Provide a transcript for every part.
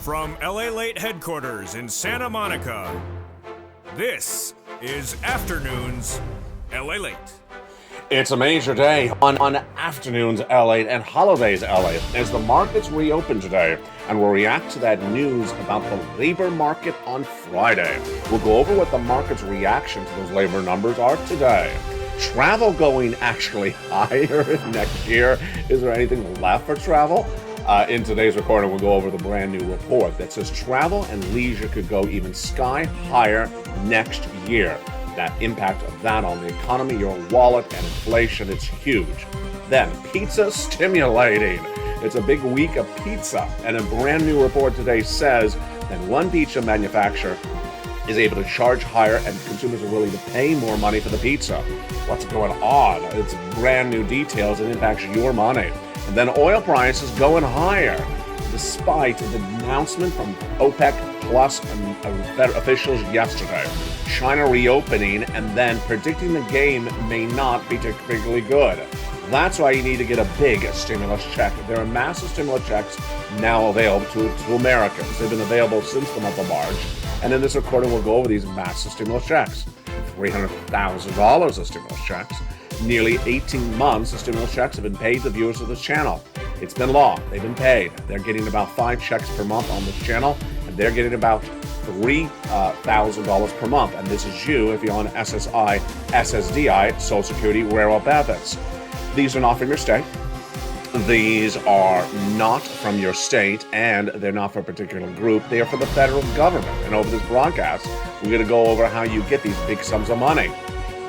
From LALATE headquarters in Santa Monica, this is Afternoons LALATE. It's a major day on Afternoons LA and Holidays LA as the markets reopen today, and we'll react to that news about the labor market on Friday. We'll go over what the market's reaction to those labor numbers are today. Travel going actually higher next year. Is there anything left for travel? In today's recording, we'll go over the brand new report that says travel and leisure could go even sky higher next year. That impact of that on the economy, your wallet, and inflation, it's huge. Then, pizza stimulating. It's a big week of pizza, and a brand new report today says that one pizza manufacturer is able to charge higher and consumers are willing to pay more money for the pizza. What's going on? It's brand new details and impacts your money. And then oil prices going higher despite the announcement from OPEC Plus officials yesterday. China reopening and then predicting the game may not be particularly good. That's why you need to get a big stimulus check. There are massive stimulus checks now available to Americans. They've been available since the month of March. And in this recording, we'll go over these massive stimulus checks. $300,000 of stimulus checks. Nearly 18 months of stimulus checks have been paid to viewers of this channel. It's been long. They've been paid. They're getting about 5 checks per month on this channel, and they're getting about $3,000 per month. And this is you if you're on SSI, SSDI, Social Security, Railroad benefits. These are not from your state. These are not from your state, and they're not for a particular group. They are for the federal government. And over this broadcast, we're going to go over how you get these big sums of money.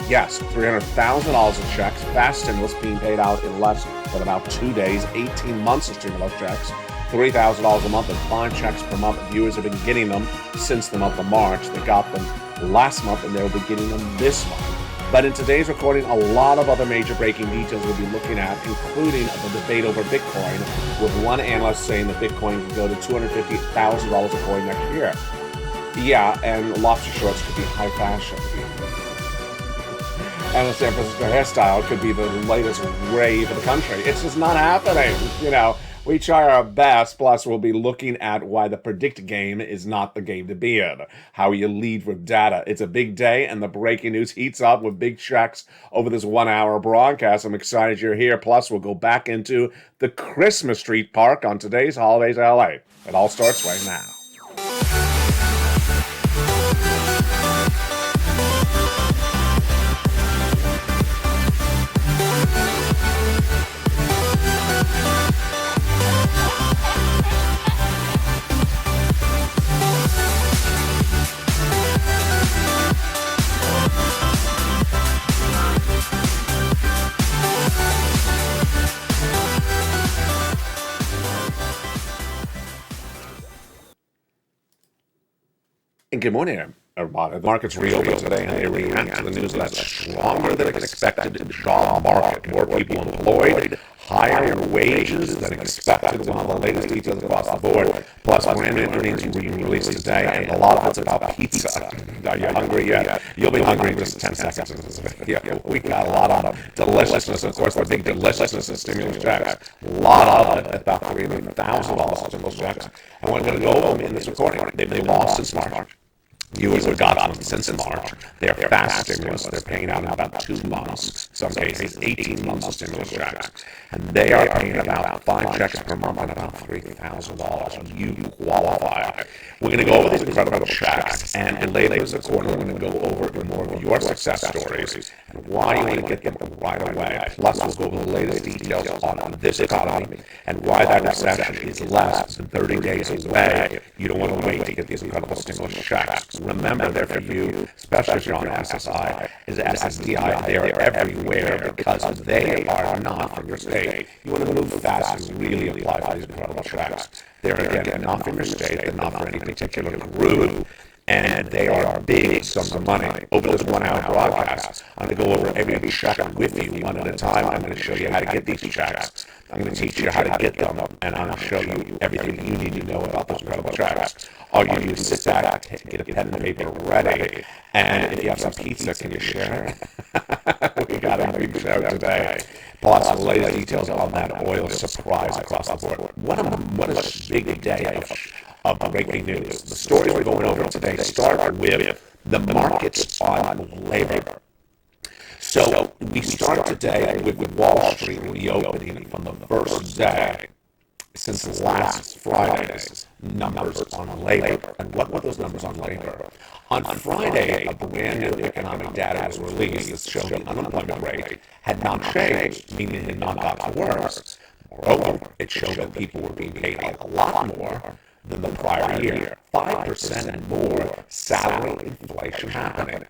Yes, $300,000 of checks, fast stimulus being paid out in less than about 2 days, 18 months of stimulus checks, $3,000 a month and 5 checks per month. Viewers have been getting them since the month of March. They got them last month and they'll be getting them this month. But in today's recording, a lot of other major breaking details we'll be looking at, including the debate over Bitcoin, with one analyst saying that Bitcoin can go to $250,000 a coin next year. Yeah, and lobster shorts could be high fashion. And the San Francisco hairstyle could be the latest rave of the country. It's just not happening. You know, we try our best, plus we'll be looking at why the predict game is not the game to be in. How you lead with data. It's a big day, and the breaking news heats up with big checks over this 1 hour broadcast. I'm excited you're here. Plus, we'll go back into the Christmas Street Park on today's Holidays LA. It all starts right now. And good morning, everybody. The market's reopened today, and they react to the news that's stronger than expected job market. More people employed, higher wages than expected. One of the latest details across the board. Plus, brand new earnings will be released today, and a lot of it's about pizza. Are you hungry yet? You'll be hungry in just 10 seconds in this video. We got a lot of deliciousness. Of course, the big deliciousness is stimulus checks. A lot of it, about $300,000 stimulus checks. And we're going to go over them in this recording. They've been lost since March. Viewers have got them since March. They're fast stimulus. They're paying out about 2 months, some cases 18 months of stimulus checks. And they are paying about 5 checks per month and about $3,000. You qualify. We're going to go over these incredible checks, and later in the quarter, we're going to go over more of your success stories and why you want to get them right away. Plus, we'll go over the latest details on this economy and why that recession is less than 30 days away. You don't want to wait to get these incredible stimulus checks. Remember, they're for you, especially if you're on SSI, is SSDI. They are everywhere because they are not from your state. You want to move fast and really apply for these incredible checks. They're, again, not from your state. They're not for any particular group. And they are big sums of money. Over this 1 hour broadcast, I'm going to go over every check with you one at a time. I'm going to show you how to get these checks. I'm going to teach you how to get them, and I'm going to show you everything you need to know about those incredible checks. All you need to sit back, get a pen and paper ready, and if you have some pizza, can you share it? We got a big show today. Plus, the latest details on that oil surprise across the board. What a big day of breaking news. The stories we're going over today start with the markets on labor. So we start today with Wall Street reopening from the first day since last Friday's numbers on labor. And what were those numbers on labor? On Friday, a brand new economic data was released that showed the unemployment rate had not changed, meaning it had not gotten worse. Moreover, it showed that people were being paid a lot more than the prior year, 5% more salary inflation happening.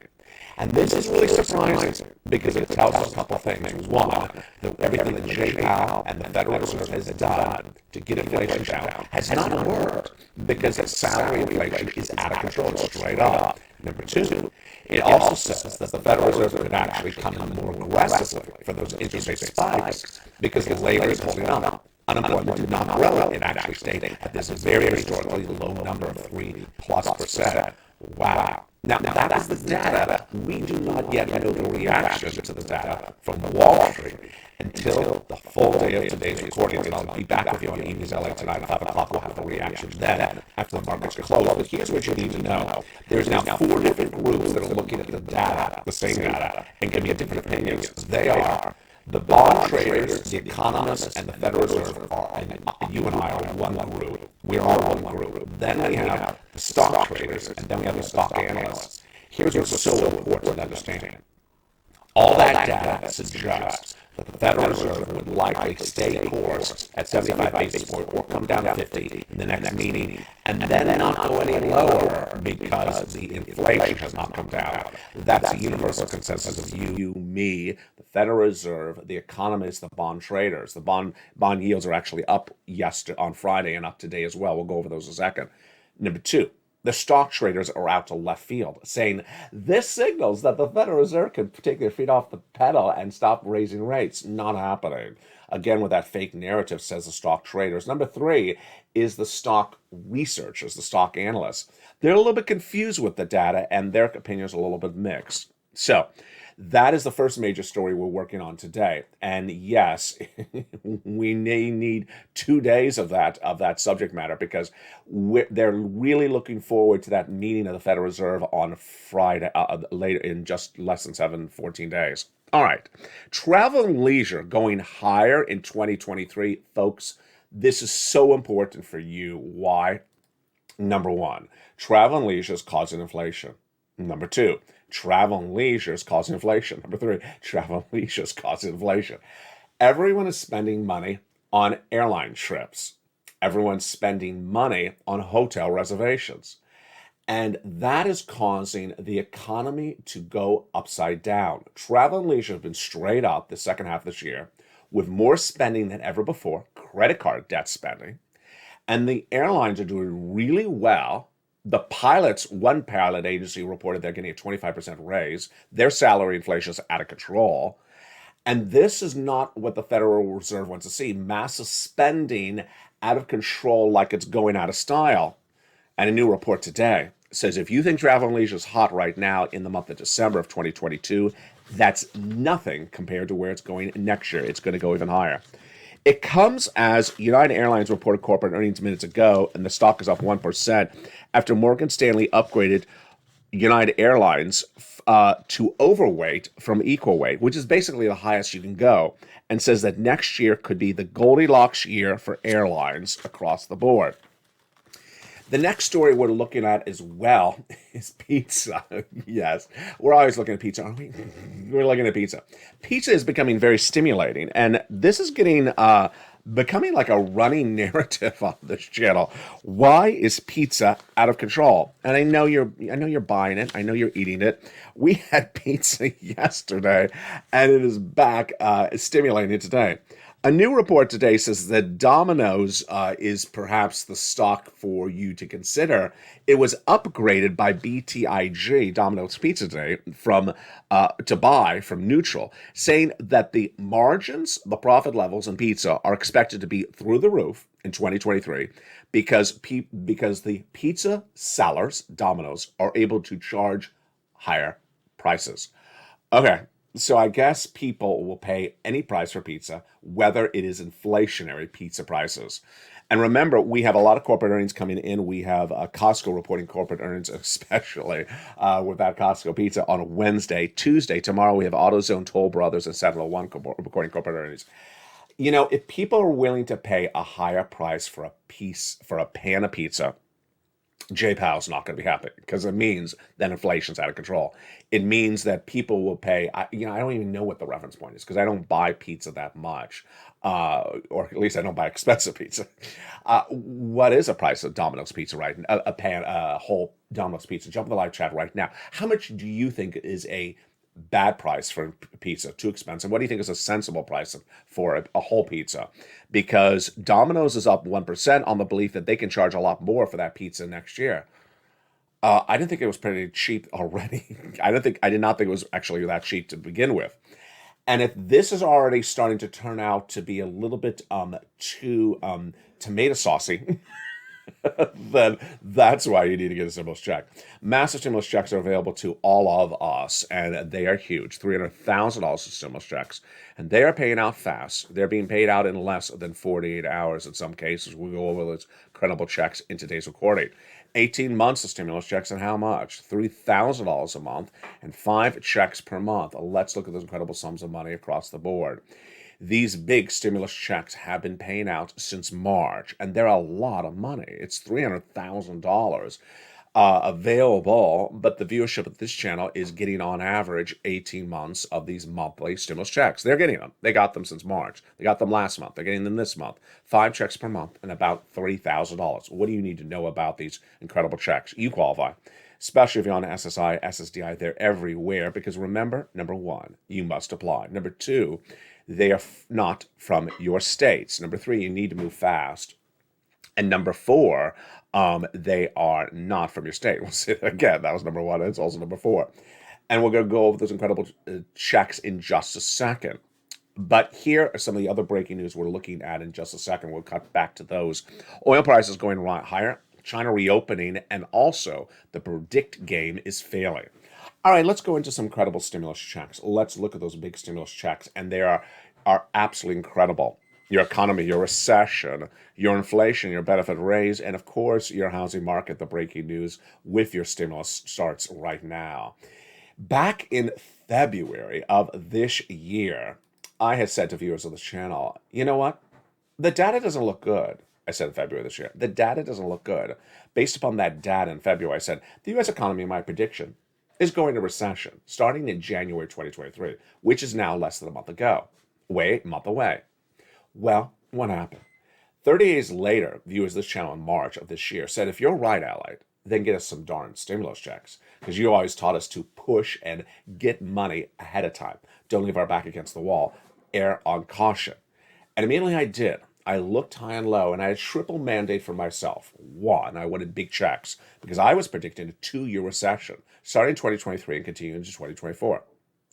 And this is really surprising because it tells us a couple of things. One, that everything that Jay Powell and the Federal Reserve has done to get inflation down has not worked because salary inflation is out of control straight up. Number two, it also says that the Federal Reserve could actually come in more aggressively for those interest rate spikes because the labor is holding up. Unemployment did not grow. It actually stayed at this very historically low number of 3+%. Wow. Now that is the data. We do not yet know the reaction to the data from Wall Street until the full day of today's recording. And I'll be back with you on Amy's LA tonight at 5 o'clock. We'll have the reaction then after the markets close. But here's what you need to know. There's now 4 different groups that are looking at the data, the same data, and giving different opinions. They are the bond traders, the economists, and the Federal Reserve are, and you and I are one group. We're all one group. Then we have the stock traders, and then we have the stock analysts. Here's what's so important to understand. All that data suggests that the Federal Reserve would likely stay course at 75 basis points or come down to 50 in the next meeting, and then not go any lower because the inflation has not come down. That's the universal consensus of you, me, the Federal Reserve, the economists, the bond traders. The bond yields are actually up on Friday and up today as well. We'll go over those in a second. Number two, the stock traders are out to left field, saying this signals that the Federal Reserve can take their feet off the pedal and stop raising rates. Not happening. Again, with that fake narrative, says the stock traders. Number three is the stock researchers, the stock analysts. They're a little bit confused with the data, and their opinions are a little bit mixed. So that is the first major story we're working on today. And yes, we may need 2 days of that subject matter because they're really looking forward to that meeting of the Federal Reserve on Friday, later in just less than 14 days. All right. Travel and leisure going higher in 2023. Folks, this is so important for you. Why? Number one, travel and leisure is causing inflation. Number two, travel and leisure is causing inflation. Number three, travel and leisure is causing inflation. Everyone is spending money on airline trips. Everyone's spending money on hotel reservations. And that is causing the economy to go upside down. Travel and leisure have been straight up the second half of this year with more spending than ever before, credit card debt spending. And the airlines are doing really well. The pilots, one pilot agency reported they're getting a 25% raise. Their salary inflation is out of control. And this is not what the Federal Reserve wants to see. Massive spending out of control like it's going out of style. And a new report today says if you think travel and leisure is hot right now in the month of December of 2022, that's nothing compared to where it's going next year. It's going to go even higher. It comes as United Airlines reported corporate earnings minutes ago, and the stock is up 1% after Morgan Stanley upgraded United Airlines to overweight from equal weight, which is basically the highest you can go, and says that next year could be the Goldilocks year for airlines across the board. The next story we're looking at as well is pizza. Yes, we're always looking at pizza, aren't we? We're looking at pizza. Pizza is becoming very stimulating, and this is becoming like a running narrative on this channel. Why is pizza out of control? And I know you're buying it. I know you're eating it. We had pizza yesterday, and it is back stimulating today. A new report today says that Domino's is perhaps the stock for you to consider. It was upgraded by BTIG, Domino's Pizza today, to buy from neutral, saying that the margins, the profit levels in pizza are expected to be through the roof in 2023 because the pizza sellers, Domino's, are able to charge higher prices. Okay. So I guess people will pay any price for pizza, whether it is inflationary pizza prices. And remember, we have a lot of corporate earnings coming in. We have Costco reporting corporate earnings, especially with that Costco pizza on Wednesday. Tuesday, tomorrow, we have AutoZone, Toll Brothers, and Sentinel One reporting corporate earnings. You know, if people are willing to pay a higher price for a pan of pizza, Jay Powell's not going to be happy because it means that inflation's out of control. It means that people will pay. I don't even know what the reference point is because I don't buy pizza that much, or at least I don't buy expensive pizza. What is the price of Domino's pizza right now? A whole Domino's pizza. Jump in the live chat right now. How much do you think is a bad price for pizza? Too expensive? What do you think is a sensible price for a whole pizza? Because Domino's is up 1% on the belief that they can charge a lot more for that pizza next year. I didn't think it was pretty cheap already. I did not think it was actually that cheap to begin with. And if this is already starting to turn out to be a little bit too tomato saucy, then that's why you need to get a stimulus check. Massive stimulus checks are available to all of us, and they are huge. $300,000 of stimulus checks, and they are paying out fast. They're being paid out in less than 48 hours in some cases. We'll go over those credible checks in today's recording. 18 months of stimulus checks, and how much? $3,000 a month and 5 checks per month. Let's look at those incredible sums of money across the board. These big stimulus checks have been paying out since March, and they're a lot of money. It's $300,000 available, but the viewership of this channel is getting on average 18 months of these monthly stimulus checks. They're getting them. They got them since March. They got them last month. They're getting them this month. 5 checks per month and about $3,000. What do you need to know about these incredible checks? You qualify. Especially if you're on SSI, SSDI, they're everywhere because remember, number 1, you must apply. Number 2, they are not from your states. Number 3, you need to move fast. And number 4, they are not from your state. We'll say that again. That was number 1. It's also number 4. And we're going to go over those incredible checks in just a second. But here are some of the other breaking news we're looking at in just a second. We'll cut back to those. Oil prices going higher, China reopening, and also the predict game is failing. All right, let's go into some incredible stimulus checks. Let's look at those big stimulus checks, and they are absolutely incredible. Your economy, your recession, your inflation, your benefit raise, and of course, your housing market, the breaking news with your stimulus starts right now. Back in February of this year, I had said to viewers of this channel, you know what? The data doesn't look good. I said in February this year, the data doesn't look good. Based upon that data in February, I said, the U.S. economy, my prediction, is going to recession starting in January 2023, which is now less than a month ago. A month away. Well, what happened? 30 days later, viewers of this channel in March of this year said, if you're right, LALATE, then get us some darn stimulus checks. Because you always taught us to push and get money ahead of time. Don't leave our back against the wall. Err on caution. And immediately I did. I looked high and low, and I had a triple mandate for myself. 1, I wanted big checks because I was predicting a 2-year recession starting in 2023 and continuing to 2024.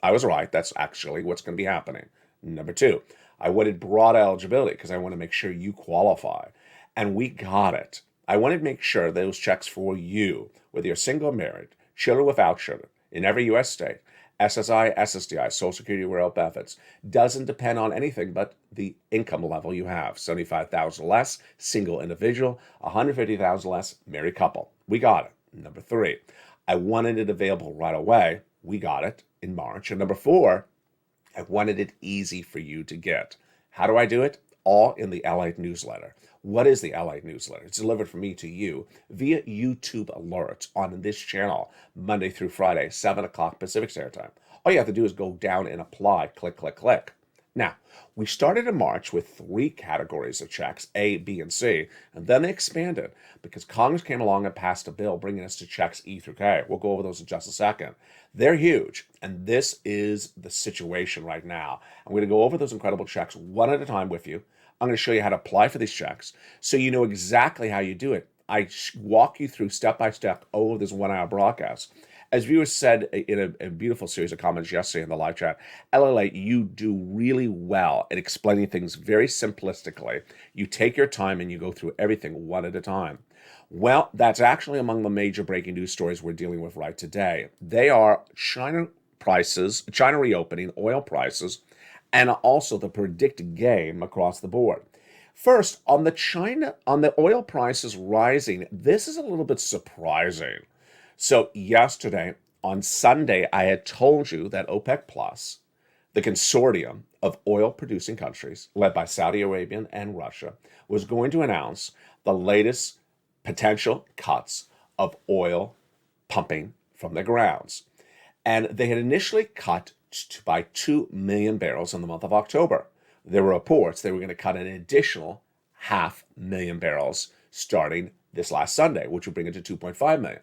I was right. That's actually what's going to be happening. Number 2, I wanted broad eligibility because I want to make sure you qualify. And we got it. I wanted to make sure those checks for you, whether you're single or married, children without children, in every U.S. state, SSI, SSDI, Social Security, Rural Benefits, doesn't depend on anything but the income level you have. $75,000 less, single individual, $150,000 less, married couple. We got it. Number 3, I wanted it available right away. We got it in March. And number 4, I wanted it easy for you to get. How do I do it? All in the LALATE newsletter. What is the LALATE newsletter? It's delivered from me to you via YouTube alerts on this channel, Monday through Friday, 7 o'clock Pacific Standard Time. All you have to do is go down and apply, click, click, click. Now, we started in March with 3 categories of checks, A, B, and C, and then they expanded because Congress came along and passed a bill bringing us to checks E through K. We'll go over those in just a second. They're huge, and this is the situation right now. I'm going to go over those incredible checks one at a time with you. I'm going to show you how to apply for these checks so you know exactly how you do it. I walk you through step-by-step over this 1-hour broadcast. As viewers said in a beautiful series of comments yesterday in the live chat, LALATE, you do really well at explaining things very simplistically. You take your time and you go through everything one at a time. Well, that's actually among the major breaking news stories we're dealing with right today. They are China prices, China reopening, oil prices, and also the predicted game across the board. First, on the oil prices rising, this is a little bit surprising. So yesterday, on Sunday, I had told you that OPEC Plus, the consortium of oil producing countries led by Saudi Arabia and Russia, was going to announce the latest potential cuts of oil pumping from the grounds. And they had initially cut by 2 million barrels in the month of October. There were reports they were going to cut an additional 500,000 barrels starting this last Sunday, which would bring it to 2.5 million.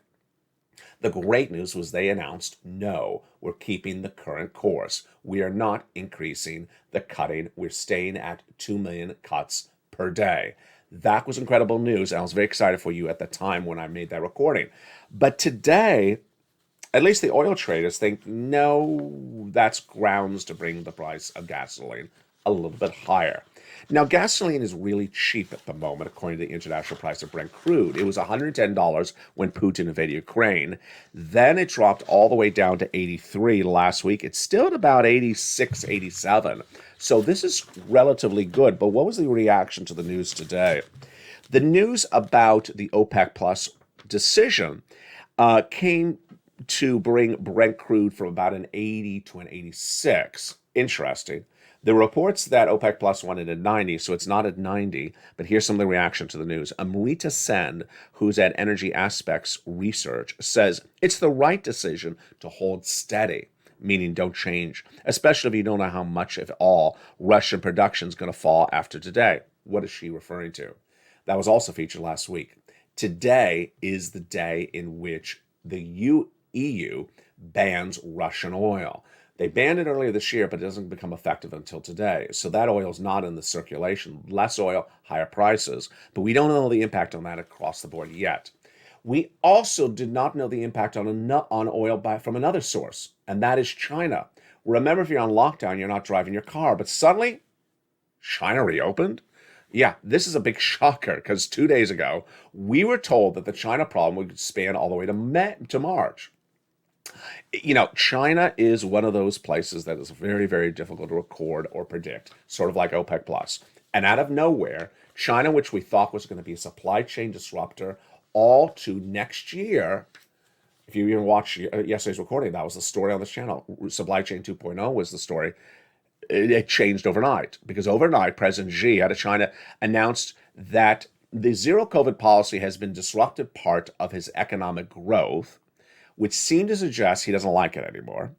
The great news was they announced, no, we're keeping the current course. We are not increasing the cutting. We're staying at 2 million cuts per day. That was incredible news, and I was very excited for you at the time when I made that recording. But today, at least the oil traders think, no, that's grounds to bring the price of gasoline a little bit higher. Now, gasoline is really cheap at the moment, according to the international price of Brent crude. It was $110 when Putin invaded Ukraine. Then it dropped all the way down to 83 last week. It's still at about 86, 87. So this is relatively good. But what was the reaction to the news today? The news about the OPEC Plus decision came to bring Brent crude from about an 80 to an 86. Interesting. The reports that OPEC Plus wanted at 90, so it's not at 90, but here's some of the reaction to the news. Amrita Sen, who's at Energy Aspects Research, says it's the right decision to hold steady, meaning don't change, especially if you don't know how much, if all, Russian production is going to fall after today. What is she referring to? That was also featured last week. Today is the day in which the EU bans Russian oil. They banned it earlier this year, but it doesn't become effective until today. So that oil is not in the circulation. Less oil, higher prices. But we don't know the impact on that across the board yet. We also did not know the impact on oil from another source, and that is China. Remember, if you're on lockdown, you're not driving your car, but suddenly China reopened? Yeah, this is a big shocker because 2 days ago, we were told that the China problem would span all the way to March. You know, China is one of those places that is very, very difficult to record or predict, sort of like OPEC Plus. And out of nowhere, China, which we thought was going to be a supply chain disruptor all to next year, if you even watched yesterday's recording, that was the story on this channel. Supply Chain 2.0 was the story. It changed overnight because overnight, President Xi out of China announced that the zero COVID policy has been disrupted part of his economic growth, which seemed to suggest he doesn't like it anymore.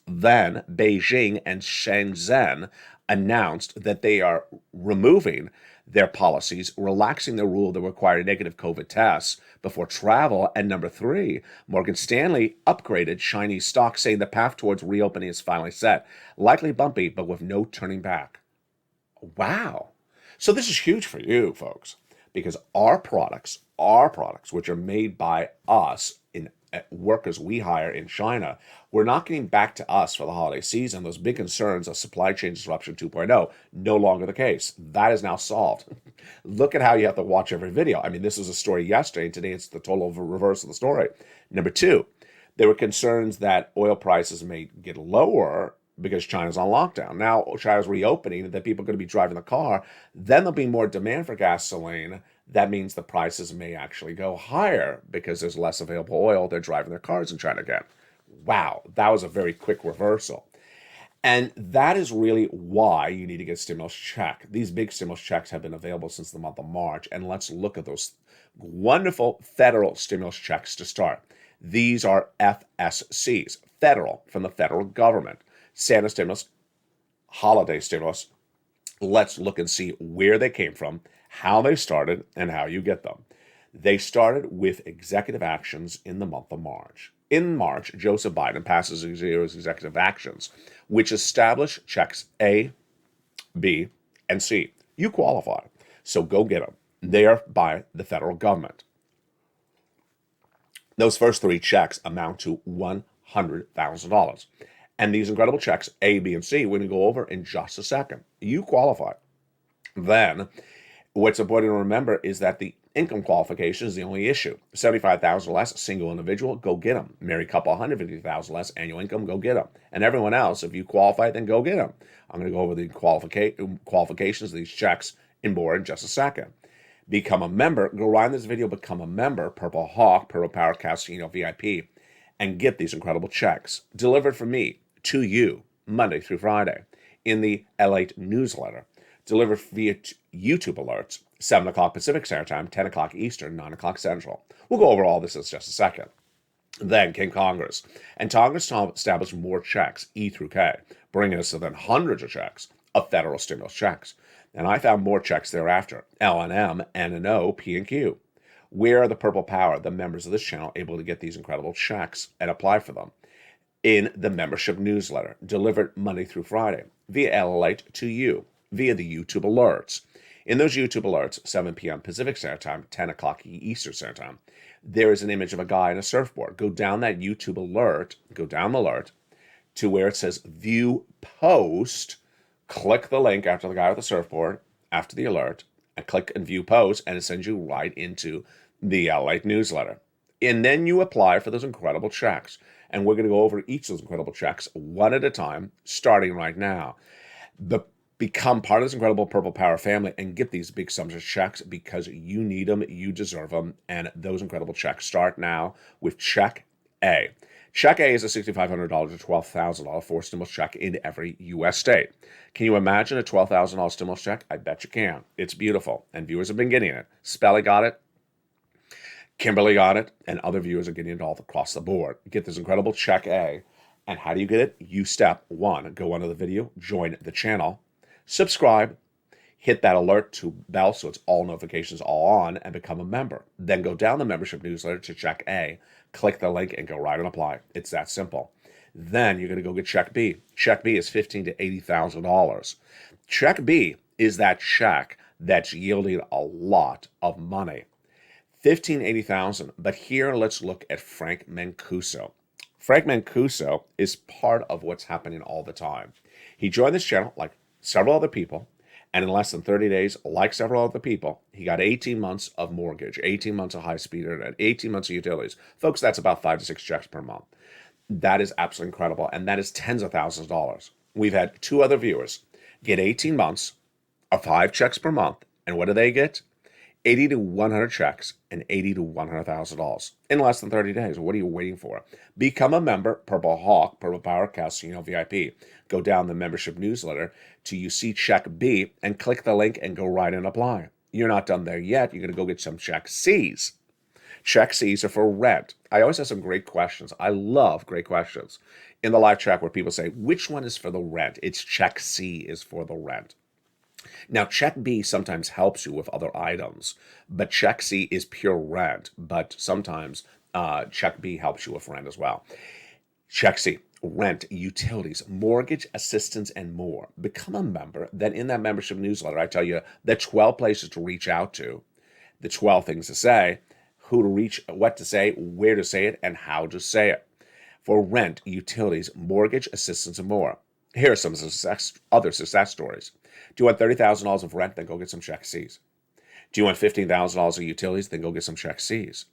Then Beijing and Shenzhen announced that they are removing their policies, relaxing the rule that required negative COVID tests before travel. And number three, Morgan Stanley upgraded Chinese stocks, saying the path towards reopening is finally set. Likely bumpy, but with no turning back. Wow. So this is huge for you, folks, because our products, which are made by us in workers we hire in China, we're not getting back to us for the holiday season. Those big concerns of supply chain disruption 2.0, no longer the case. That is now solved. Look at how you have to watch every video. I mean, this is a story yesterday, and today it's the total reverse of the story. Number two, there were concerns that oil prices may get lower because China's on lockdown. Now China's reopening, that people are going to be driving the car. Then there'll be more demand for gasoline. That means the prices may actually go higher because there's less available oil. They're driving their cars in China again. Wow, that was a very quick reversal. And that is really why you need to get stimulus check. These big stimulus checks have been available since the month of March. And let's look at those wonderful federal stimulus checks to start. These are FSCs, federal, from the federal government. Santa stimulus, holiday stimulus. Let's look and see where they came from, how they started, and how you get them. They started with executive actions in the month of March. In March, Joseph Biden passes his executive actions, which establish checks A, B, and C. You qualify, so go get them. They are by the federal government. Those first three checks amount to $100,000. And these incredible checks, A, B, and C, we're going to go over in just a second. You qualify. Then, what's important to remember is that the income qualification is the only issue. $75,000 less, single individual, go get them. Married couple, $150,000 less annual income, go get them. And everyone else, if you qualify, then go get them. I'm going to go over the qualifications of these checks and more in just a second. Become a member. Go right in this video, become a member, Purple Hawk, Purple Power Casino VIP, and get these incredible checks delivered from me to you Monday through Friday in the LALATE newsletter, delivered via YouTube alerts, 7 o'clock Pacific Standard Time, 10 o'clock Eastern, 9 o'clock Central. We'll go over all this in just a second. Then came Congress, and Congress established more checks, E through K, bringing us to then hundreds of checks of federal stimulus checks. And I found more checks thereafter, L and M, N and O, P and Q. Where are the Purple Power, the members of this channel, able to get these incredible checks and apply for them? In the membership newsletter, delivered Monday through Friday, via LALATE to you, via the YouTube alerts. In those YouTube alerts, 7 p.m. Pacific Standard Time, 10 o'clock Eastern Standard Time, there is an image of a guy on a surfboard. Go down that YouTube alert, go down the alert to where it says View Post. Click the link after the guy with the surfboard, after the alert, and click and View Post, and it sends you right into the LALATE newsletter. And then you apply for those incredible checks. And we're going to go over each of those incredible checks one at a time, starting right now. Become part of this incredible Purple Power family and get these big sums of checks because you need them, you deserve them, and those incredible checks start now with Check A. Check A is a $6,500 to $12,000 forced stimulus check in every U.S. state. Can you imagine a $12,000 stimulus check? I bet you can. It's beautiful, and viewers have been getting it. Spelly got it. Kimberly got it, and other viewers are getting it all across the board. Get this incredible Check A, and how do you get it? You step one, go under the video, join the channel, subscribe, hit that alert to bell so it's all notifications all on, and become a member. Then go down the membership newsletter to Check A, click the link, and go right and apply. It's that simple. Then you're going to go get Check B. Check B is $15,000 to $80,000. Check B is that check that's yielding a lot of money. 80,000. But here, let's look at Frank Mancuso. Frank Mancuso is part of what's happening all the time. He joined this channel like several other people, and in less than 30 days, like several other people, he got 18 months of mortgage, 18 months of high-speed internet, 18 months of utilities. Folks, that's about 5 to 6 checks per month. That is absolutely incredible, and that is tens of thousands of dollars. We've had 2 other viewers get 18 months of 5 checks per month, and what do they get? 80 to 100 checks and $80,000 to $100,000 in less than 30 days. What are you waiting for? Become a member, Purple Hawk, Purple Power Casino VIP. Go down the membership newsletter till you see Check B and click the link and go right and apply. You're not done there yet. You're going to go get some Check C's. Check C's are for rent. I always have some great questions. I love great questions in the live chat where people say, which one is for the rent? It's Check C is for the rent. Now, Check B sometimes helps you with other items, but Check C is pure rent, but sometimes Check B helps you with rent as well. Check C, rent, utilities, mortgage assistance, and more. Become a member. Then in that membership newsletter, I tell you the 12 places to reach out to, the 12 things to say, who to reach, what to say, where to say it, and how to say it. For rent, utilities, mortgage assistance, and more. Here are some other success stories. Do you want $30,000 of rent? Then go get some Check C's. Do you want $15,000 of utilities? Then go get some Check C's.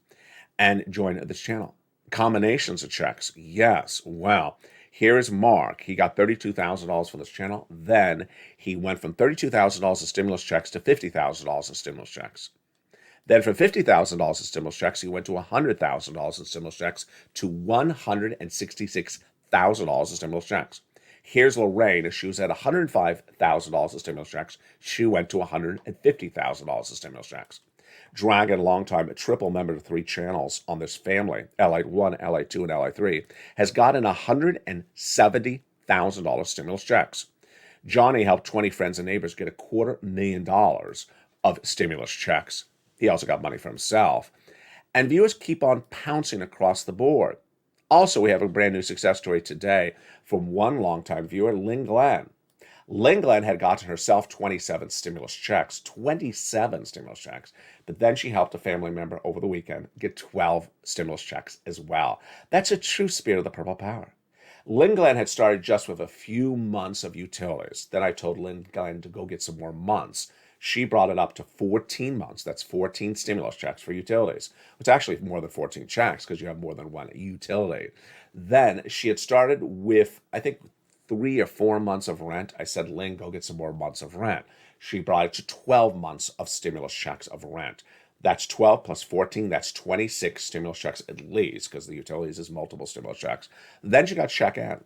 And join this channel. Combinations of checks. Yes. Well, here is Mark. He got $32,000 for this channel. Then he went from $32,000 of stimulus checks to $50,000 of stimulus checks. Then from $50,000 of stimulus checks, he went to $100,000 in stimulus checks to $166,000 of stimulus checks. Here's Lorraine. She was at $105,000 of stimulus checks. She went to $150,000 of stimulus checks. Dragon, long-time triple member to 3 channels on this family, LALATE 1, LALATE 2, and LALATE 3, has gotten $170,000 stimulus checks. Johnny helped 20 friends and neighbors get $250,000 of stimulus checks. He also got money for himself. And viewers keep on pouncing across the board. Also, we have a brand new success story today from one longtime viewer, Lynn Glenn. Lynn Glenn had gotten herself 27 stimulus checks, 27 stimulus checks, but then she helped a family member over the weekend get 12 stimulus checks as well. That's a true spirit of the Purple Power. Lynn Glenn had started just with a few months of utilities. Then I told Lynn Glenn to go get some more months. She brought it up to 14 months. That's 14 stimulus checks for utilities. It's actually more than 14 checks because you have more than one utility. Then she had started with, I think, 3 or 4 months of rent. I said, Lynn, go get some more months of rent. She brought it to 12 months of stimulus checks of rent. That's 12 plus 14, that's 26 stimulus checks at least, because the utilities is multiple stimulus checks. Then she got check in.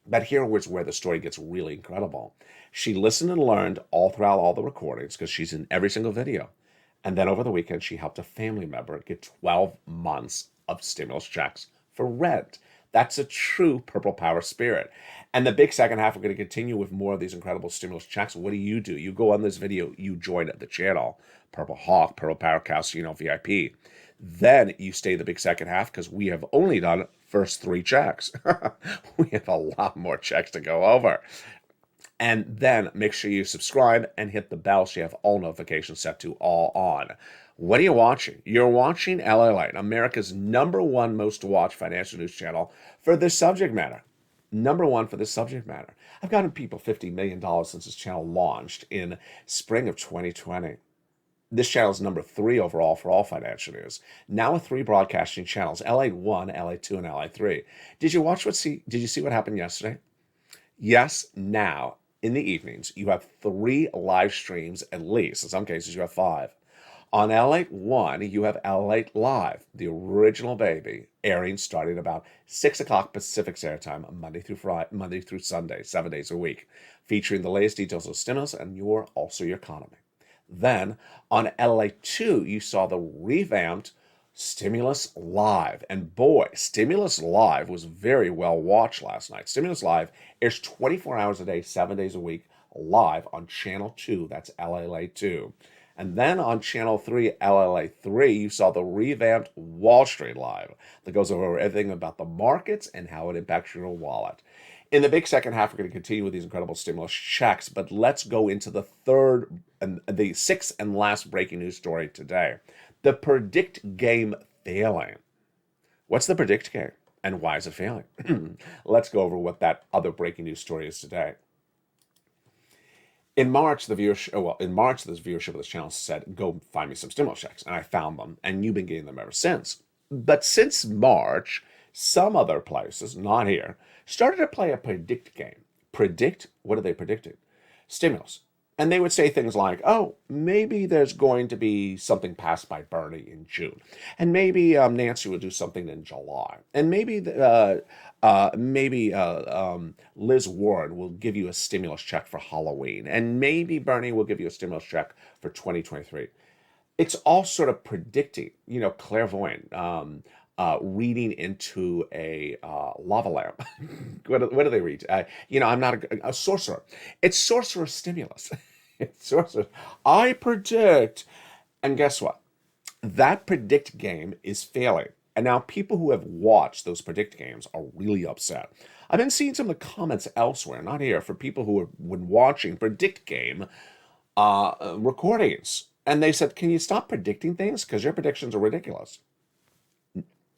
But here was where the story gets really incredible. She listened and learned all throughout all the recordings, because she's in every single video. And then over the weekend, she helped a family member get 12 months of stimulus checks for rent. That's a true Purple Power spirit. And the big second half, we're going to continue with more of these incredible stimulus checks. What do? You go on this video, you join the channel, Purple Hawk, Purple Power Casino VIP. Then you stay the big second half, because we have only done first 3 checks. We have a lot more checks to go over. And then make sure you subscribe and hit the bell so you have all notifications set to all on. What are you watching? You're watching LALATE, America's #1 most watched financial news channel for this subject matter. #1 for this subject matter. I've gotten people $50 million since this channel launched in spring of 2020. This channel is #3 overall for all financial news. Now with 3 broadcasting channels, LA1, LA2, and LA3. Did you see what happened yesterday? Yes, now in the evenings, you have 3 live streams at least. In some cases, you have 5. On LA1, you have LA Live, the original baby, airing starting about 6 o'clock Pacific Standard Time, Monday through Sunday, 7 days a week, featuring the latest details of stimulus and your economy. Then on LA2, you saw the revamped Stimulus Live. And boy, Stimulus Live was very well watched last night. Stimulus Live airs 24 hours a day, 7 days a week, live on Channel 2. That's LALATE2. And then on Channel 3, LALATE3, you saw the revamped Wall Street Live that goes over everything about the markets and how it impacts your wallet. In the big second half, we're going to continue with these incredible stimulus checks, but let's go into the 6th and last breaking news story today. The predict game failing. What's the predict game and why is it failing? Let's go over what that other breaking news story is today. In March, this viewership of this channel said, go find me some stimulus checks. And I found them, and you've been getting them ever since. But since March, some other places, not here, started to play a predict game. Predict? What are they predicting? Stimulus. And they would say things like, oh, maybe there's going to be something passed by Bernie in June. And maybe Nancy will do something in July. And maybe Liz Warren will give you a stimulus check for Halloween. And maybe Bernie will give you a stimulus check for 2023. It's all sort of predicting, clairvoyant, reading into a lava lamp. What do they read? I'm not a sorcerer. It's sorcerer stimulus. It's sorcerer. I predict. And guess what? That predict game is failing. And now people who have watched those predict games are really upset. I've been seeing some of the comments elsewhere, not here, for people who have been watching predict game recordings. And they said, can you stop predicting things? Because your predictions are ridiculous.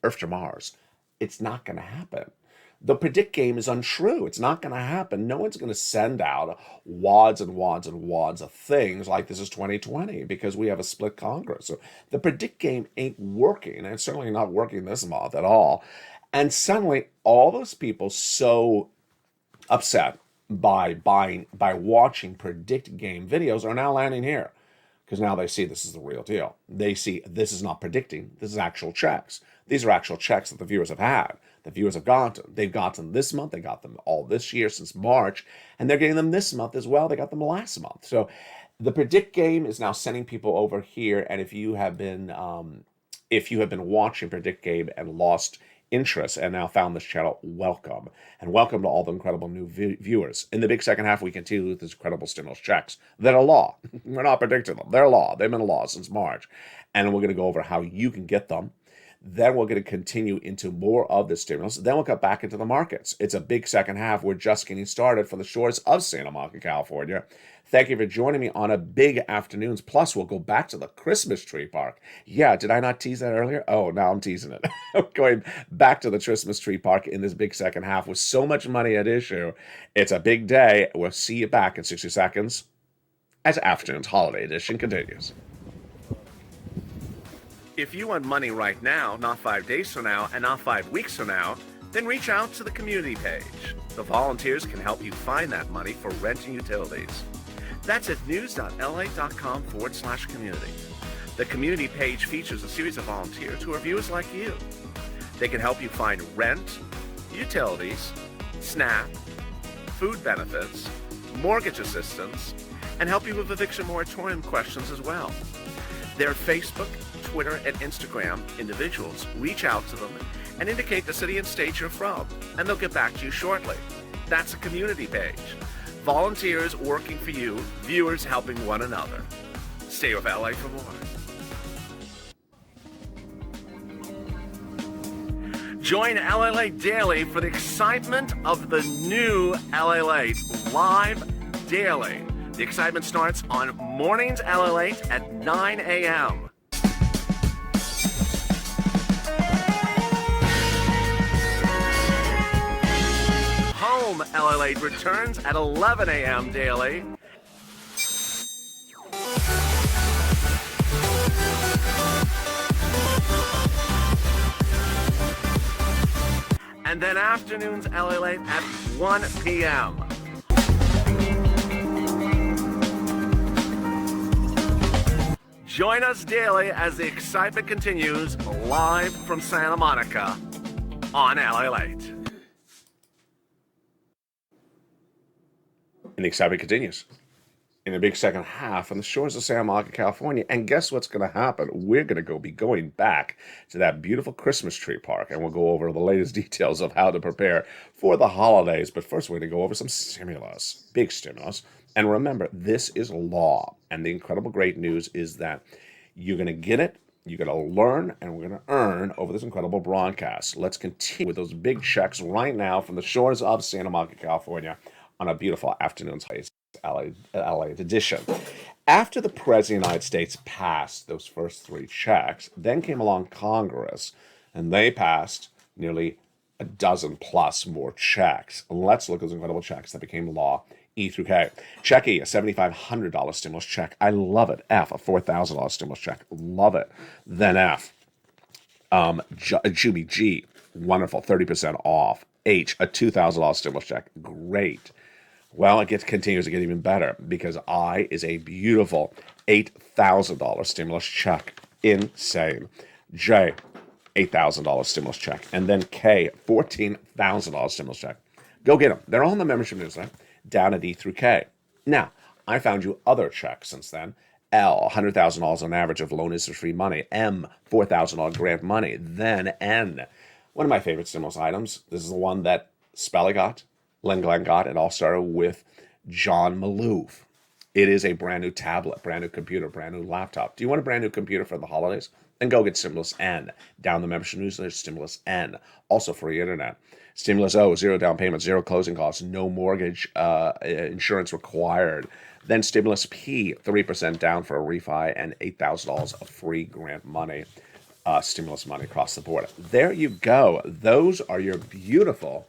Earth to Mars. It's not going to happen. The predict game is untrue. It's not going to happen. No one's going to send out wads and wads and wads of things like this is 2020 because we have a split Congress. So the predict game ain't working, and it's certainly not working this month at all. And suddenly, all those people so upset by watching predict game videos are now landing here. Because now they see this is the real deal. They see this is not predicting. This is actual checks. These are actual checks that the viewers have had. The viewers have gotten. They've gotten this month. They got them all this year since March. And they're getting them this month as well. They got them last month. So the predict game is now sending people over here. And if you have been watching predict game and lost interest and now found this channel, welcome. And welcome to all the incredible new viewers. In the big second half, we continue with these incredible stimulus checks that are law. We're not predicting them. They're law. They've been law since March. And we're going to go over how you can get them. Then we're going to continue into more of the stimulus. Then we'll get back into the markets. It's a big second half. We're just getting started for the shores of Santa Monica, California. Thank you for joining me on a big afternoons. Plus, we'll go back to the Christmas tree park. Yeah, did I not tease that earlier? Oh, now I'm teasing it. Going back to the Christmas tree park in this big second half with so much money at issue. It's a big day. We'll see you back in 60 seconds as Afternoons Holiday Edition continues. If you want money right now, not 5 days from now, and not 5 weeks from now, then reach out to the community page. The volunteers can help you find that money for rent and utilities. That's at news.la.com/community. The community page features a series of volunteers who are viewers like you. They can help you find rent, utilities, SNAP, food benefits, mortgage assistance, and help you with eviction moratorium questions as well. Their Facebook, Twitter, and Instagram individuals reach out to them and indicate the city and state you're from, and they'll get back to you shortly. That's a community page. Volunteers working for you, viewers helping one another. Stay with LA for more. Join LALATE Daily for the excitement of the new LALATE live daily. The excitement starts on Mornings LALATE at 9 a.m. Home LALATE returns at 11 a.m. daily. And then afternoons LALATE at 1 p.m. Join us daily as the excitement continues live from Santa Monica on LALATE. And the excitement continues in a big second half on the shores of Santa Monica, California. And guess what's going to happen? We're going to be going back to that beautiful Christmas tree park, and we'll go over the latest details of how to prepare for the holidays. But first, we're going to go over some stimulus, big stimulus. And remember, this is law. And the incredible great news is that you're going to get it, you're going to learn, and we're going to earn over this incredible broadcast. Let's continue with those big checks right now from the shores of Santa Monica, California on a beautiful afternoon's LA edition. After the President of the United States passed those first three checks, then came along Congress, and they passed nearly a dozen plus more checks. Let's look at those incredible checks that became law. E through K. Check E, a $7,500 stimulus check. I love it. F, a $4,000 stimulus check. Love it. Then F, Juby G, wonderful, 30% off. H, a $2,000 stimulus check. Great. Well, it continues to get even better because I is a beautiful $8,000 stimulus check. Insane. J, $8,000 stimulus check. And then K, $14,000 stimulus check. Go get them. They're all in the membership newsletter down at E through K. Now, I found you other checks since then. L, $100,000 on average of loan interest-free money. M, $4,000 grant money. Then N, one of my favorite stimulus items. This is the one that Spelly got, Len Glenn got. It all started with John Maloof. It is a brand new tablet, brand new computer, brand new laptop. Do you want a brand new computer for the holidays? Then go get Stimulus N. Down the membership newsletter, Stimulus N. Also free internet. Stimulus O, zero down payment, zero closing costs, no mortgage insurance required. Then Stimulus P, 3% down for a refi and $8,000 of free grant money, stimulus money across the board. There you go. Those are your beautiful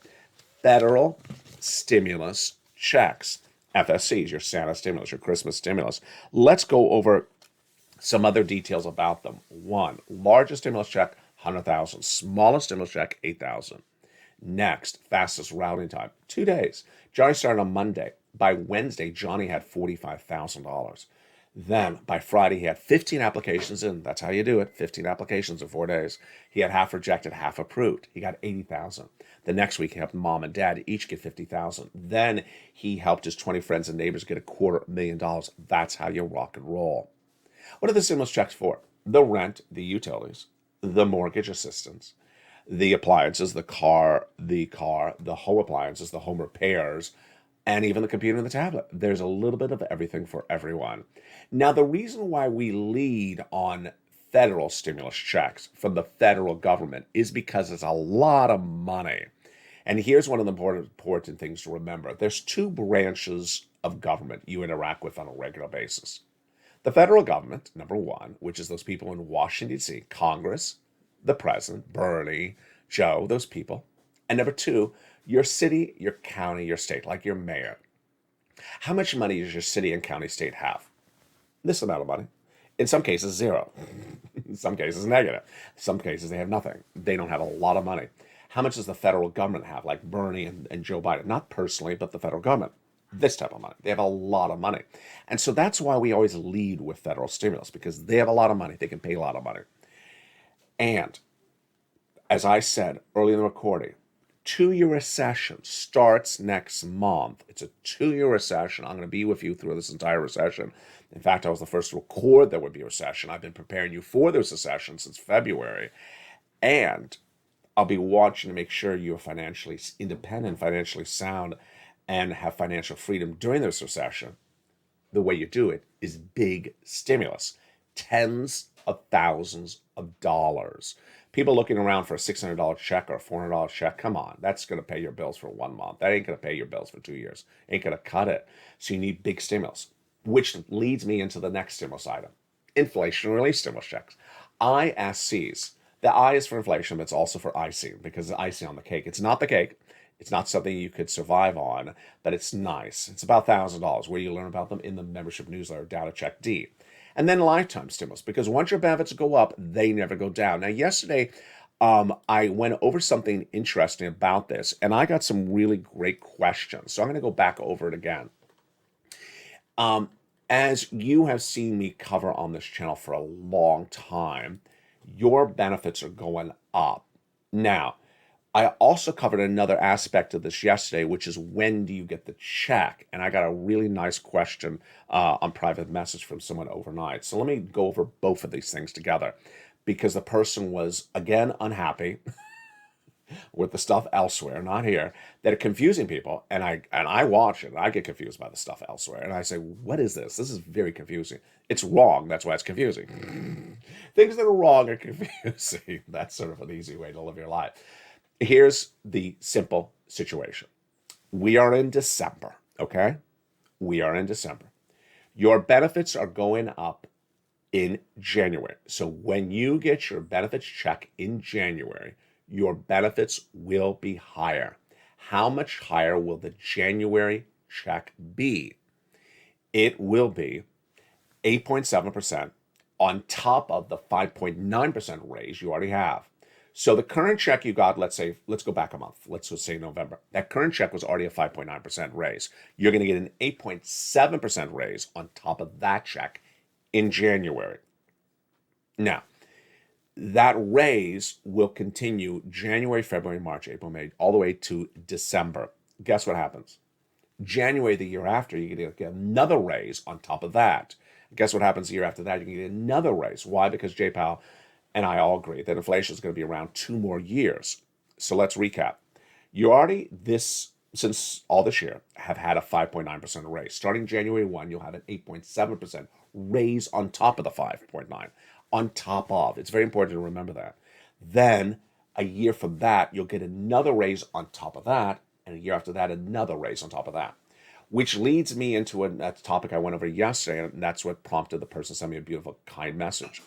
federal stimulus checks. FSCs, your Santa stimulus, your Christmas stimulus. Let's go over some other details about them. One, largest stimulus check, $100,000. Smallest stimulus check, $8,000. Next, fastest routing time, 2 days. Johnny started on Monday. By Wednesday, Johnny had $45,000. Then by Friday, he had 15 applications in. That's how you do it. 15 applications in 4 days. He had half rejected, half approved. He got $80,000. The next week, he helped mom and dad each get $50,000. Then he helped his 20 friends and neighbors get $250,000. That's how you rock and roll. What are the stimulus checks for? The rent, the utilities, the mortgage assistance, the appliances, the home appliances, the home repairs, and even the computer and the tablet. There's a little bit of everything for everyone. Now, the reason why we lead on federal stimulus checks from the federal government is because it's a lot of money. And here's one of the important things to remember. There's two branches of government you interact with on a regular basis. The federal government, number one, which is those people in Washington, D.C., Congress, the president, Bernie, Joe, those people. And number two, your city, your county, your state, like your mayor. How much money does your city and county state have? This amount of money. In some cases, zero. In some cases, negative. In some cases, they have nothing. They don't have a lot of money. How much does the federal government have, like Bernie and Joe Biden? Not personally, but the federal government. this type of money. They have a lot of money. And so that's why we always lead with federal stimulus, because they have a lot of money. They can pay a lot of money. And as I said earlier in the recording, 2-year recession starts next month. It's a 2-year recession. I'm going to be with you through this entire recession. In fact, I was the first to record there would be a recession. I've been preparing you for this recession since February. And I'll be watching to make sure you're financially independent, financially sound, and have financial freedom during this recession. The way you do it is big stimulus, tens of thousands of dollars. People looking around for a $600 check or a $400 check, come on, that's going to pay your bills for 1 month. That ain't going to pay your bills for 2 years. Ain't going to cut it. So you need big stimulus, which leads me into the next stimulus item, inflation relief stimulus checks, ISCs. The I is for inflation, but it's also for icing, because it's icing on the cake. It's not the cake. It's not something you could survive on, but it's nice. It's about $1,000, where you learn about them in the membership newsletter down at Check D. And then lifetime stimulus, because once your benefits go up, they never go down. Now, yesterday, I went over something interesting about this, and I got some really great questions. So I'm going to go back over it again. As you have seen me cover on this channel for a long time, your benefits are going up. Now, I also covered another aspect of this yesterday, which is when do you get the check? And I got a really nice question on private message from someone overnight. So let me go over both of these things together, because the person was, again, unhappy with the stuff elsewhere, not here, that are confusing people. And I watch it, and I get confused by the stuff elsewhere. And I say, what is this? This is very confusing. It's wrong. That's why it's confusing. Things that are wrong are confusing. That's sort of an easy way to live your life. Here's the simple situation. We are in December, okay? We are in December. Your benefits are going up in January. So when you get your benefits check in January, your benefits will be higher. How much higher will the January check be? It will be 8.7% on top of the 5.9% raise you already have. So the current check you got, let's go back a month. Let's just say November. That current check was already a 5.9% raise. You're going to get an 8.7% raise on top of that check in January. Now, that raise will continue January, February, March, April, May, all the way to December. Guess what happens? January the year after, you're going to get another raise on top of that. Guess what happens the year after that? You're going to get another raise. Why? Because J. Powell and I all agree that inflation is going to be around 2 more years. So let's recap. You already, since all this year, have had a 5.9% raise. Starting January 1, you'll have an 8.7% raise on top of the 5.9. On top of. It's very important to remember that. Then, a year from that, you'll get another raise on top of that, and a year after that, another raise on top of that. Which leads me into a topic I went over yesterday, and that's what prompted the person to send me a beautiful, kind message.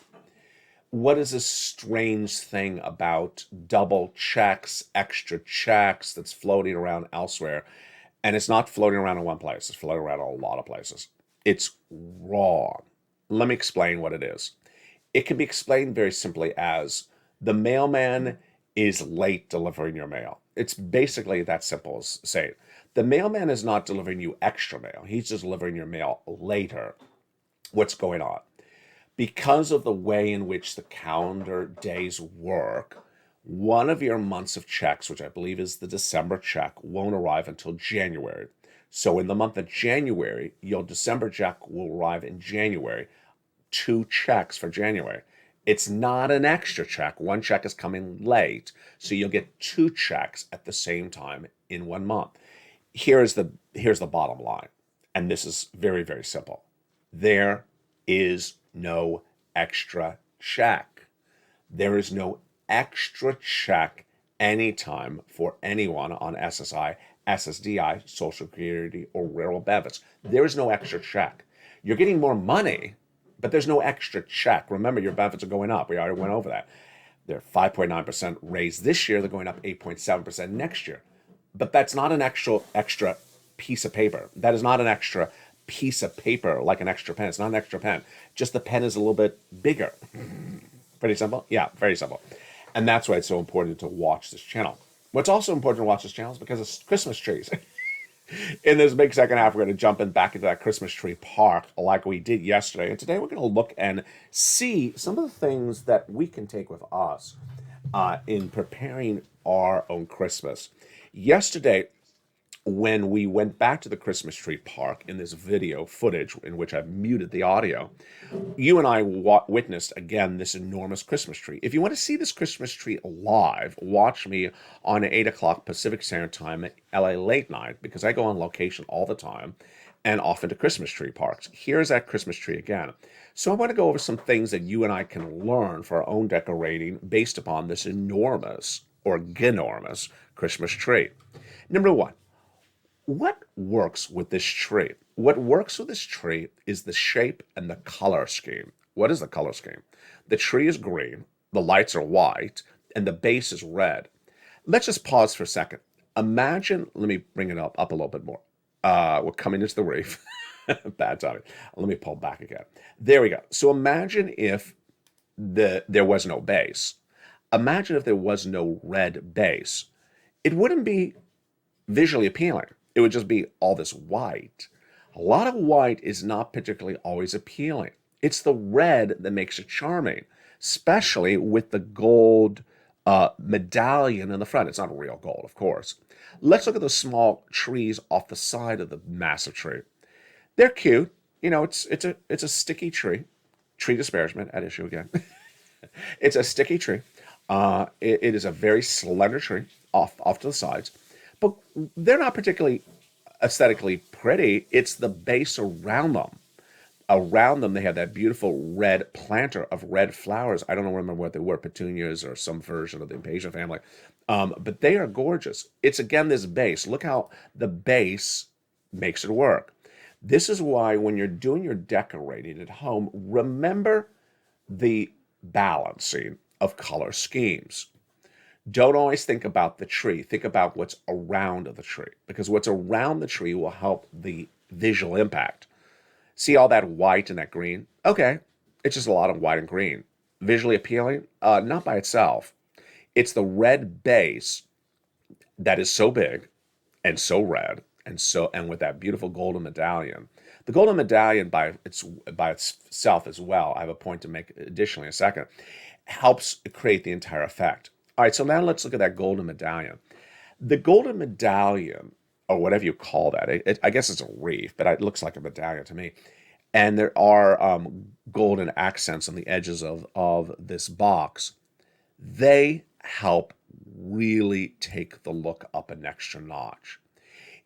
What is this strange thing about double checks, extra checks that's floating around elsewhere? And it's not floating around in one place. It's floating around a lot of places. It's wrong. Let me explain what it is. It can be explained very simply as the mailman is late delivering your mail. It's basically that simple as say it. The mailman is not delivering you extra mail. He's just delivering your mail later. What's going on? Because of the way in which the calendar days work, one of your months of checks, which I believe is the December check, won't arrive until January. So in the month of January, your December check will arrive in January. 2 checks for January. It's not an extra check. One check is coming late, so you'll get 2 checks at the same time in 1 month. Here's the bottom line, and this is very, very simple. There is no extra check. There is no extra check anytime for anyone on SSI, SSDI, Social Security, or railroad benefits. There is no extra check. You're getting more money, but there's no extra check. Remember, your benefits are going up. We already went over that. They're 5.9% raised this year. They're going up 8.7% next year. But that's not an extra piece of paper. That is not an extra piece of paper like an extra pen. It's not an extra pen. Just the pen is a little bit bigger. Pretty simple? Yeah, very simple. And that's why it's so important to watch this channel. What's also important to watch this channel is because it's Christmas trees. In this big second half, we're going to jump in back into that Christmas tree park like we did yesterday. And today we're going to look and see some of the things that we can take with us in preparing our own Christmas. Yesterday, when we went back to the Christmas tree park in this video footage in which I've muted the audio, you and I witnessed again this enormous Christmas tree. If you want to see this Christmas tree live, watch me on 8 o'clock Pacific Standard Time at LA Late Night, because I go on location all the time and often to Christmas tree parks. Here's that Christmas tree again. So I want to go over some things that you and I can learn for our own decorating based upon this enormous or ginormous Christmas tree. Number one, what works with this tree? What works with this tree is the shape and the color scheme. What is the color scheme? The tree is green, the lights are white, and the base is red. Let's just pause for a second. Imagine, let me bring it up a little bit more. We're coming into the reef. Bad timing. Let me pull back again. There we go. So imagine if there was no base. Imagine if there was no red base. It wouldn't be visually appealing. It would just be all this white. A lot of white is not particularly always appealing. It's the red that makes it charming, especially with the gold medallion in the front. It's not real gold, of course. Let's look at those small trees off the side of the massive tree. They're cute. You know, it's a sticky tree. Tree disparagement at issue again. It's a sticky tree. It is a very slender tree off to the sides. But they're not particularly aesthetically pretty. It's the base around them. Around them, they have that beautiful red planter of red flowers. I don't remember what they were, petunias or some version of the impatient family. But they are gorgeous. It's, again, this base. Look how the base makes it work. This is why when you're doing your decorating at home, remember the balancing of color schemes. Don't always think about the tree. Think about what's around the tree, because what's around the tree will help the visual impact. See all that white and that green? Okay, it's just a lot of white and green. Visually appealing? Not by itself. It's the red base that is so big and so red and with that beautiful golden medallion. The golden medallion by itself as well, I have a point to make additionally in a second, helps create the entire effect. All right, so now let's look at that golden medallion. The golden medallion, or whatever you call that, I guess it's a wreath, but it looks like a medallion to me. And there are golden accents on the edges of this box. They help really take the look up an extra notch.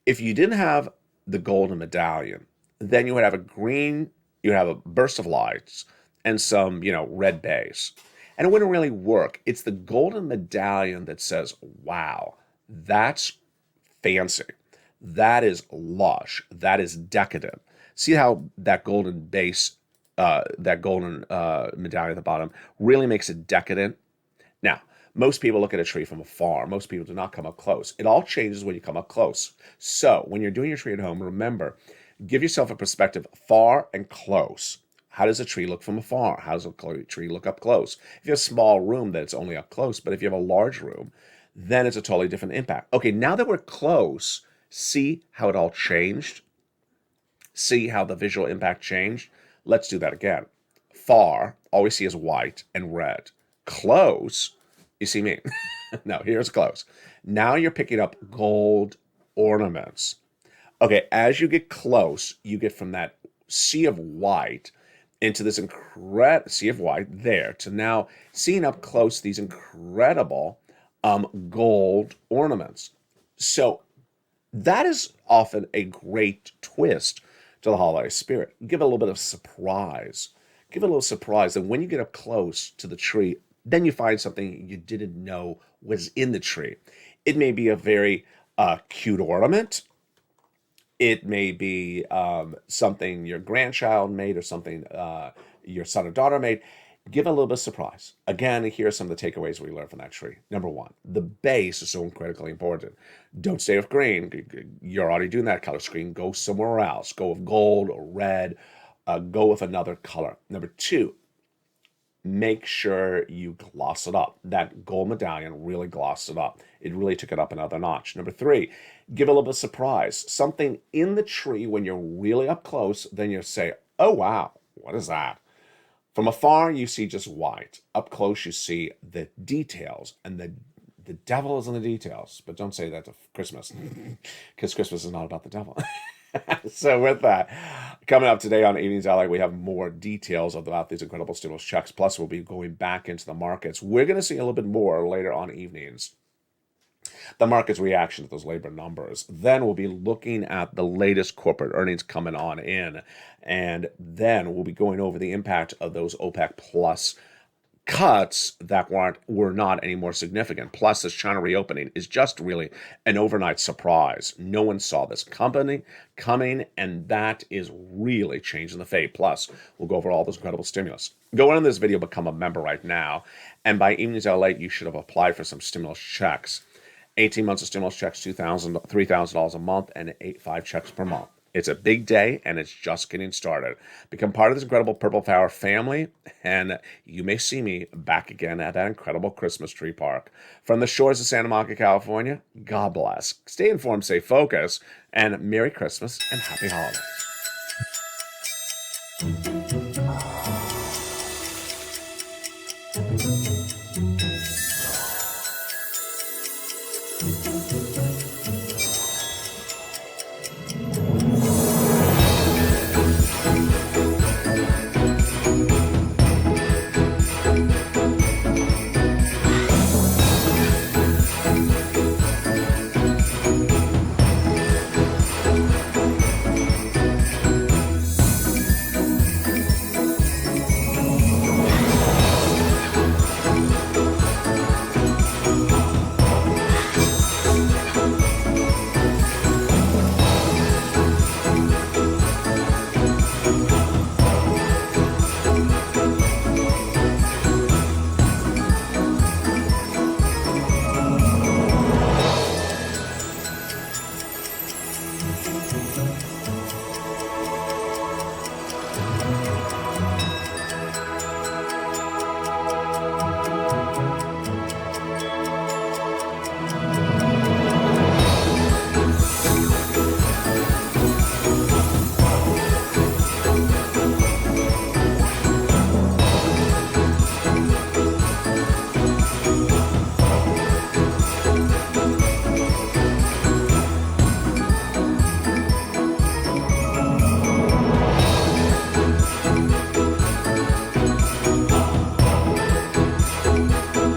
If you didn't have the golden medallion, then you would have you would have a burst of lights and some, red base. And it wouldn't really work. It's the golden medallion that says, wow, that's fancy. That is lush. That is decadent. See how that golden base, that golden medallion at the bottom really makes it decadent? Now, most people look at a tree from afar. Most people do not come up close. It all changes when you come up close. So when you're doing your tree at home, remember, give yourself a perspective far and close. How does a tree look from afar? How does a tree look up close? If you have a small room, then it's only up close. But if you have a large room, then it's a totally different impact. Okay, now that we're close, see how it all changed? See how the visual impact changed? Let's do that again. Far, all we see is white and red. Close, you see me. No, here's close. Now you're picking up gold ornaments. Okay, as you get close, you get from that sea of white into this incredible sea of white there to now seeing up close these incredible gold ornaments. So that is often a great twist to the holiday spirit. Give it a little bit of surprise. Give it a little surprise. And when you get up close to the tree, then you find something you didn't know was in the tree. It may be a very cute ornament. It may be something your grandchild made or something your son or daughter made. Give a little bit of surprise. Again, here are some of the takeaways we learned from that tree. Number one, the base is so critically important. Don't stay with green. You're already doing that color scheme. Go somewhere else. Go with gold or red. Go with another color. Number two, make sure you gloss it up. That gold medallion really glossed it up. It really took it up another notch. Number 3, give a little bit of surprise. Something in the tree when you're really up close, then you say, oh wow, what is that? From afar, you see just white. Up close, you see the details, and the devil is in the details. But don't say that to Christmas, because Christmas is not about the devil. So with that, coming up today on Evenings LA, we have more details about these incredible stimulus checks. Plus, we'll be going back into the markets. We're going to see a little bit more later on evenings. The market's reaction to those labor numbers. Then we'll be looking at the latest corporate earnings coming on in. And then we'll be going over the impact of those OPEC plus cuts that were not any more significant. Plus, this China reopening is just really an overnight surprise. No one saw this company coming, and that is really changing the fate. Plus, we'll go over all those incredible stimulus. Go on in this video, become a member right now, and by Evenings LA, you should have applied for some stimulus checks. 18 months of stimulus checks, $2,000, $3,000 a month, and 5 checks per month. It's a big day, and it's just getting started. Become part of this incredible Purple Power family, and you may see me back again at that incredible Christmas tree park. From the shores of Santa Monica, California, God bless. Stay informed, stay focused, and Merry Christmas and Happy Holidays.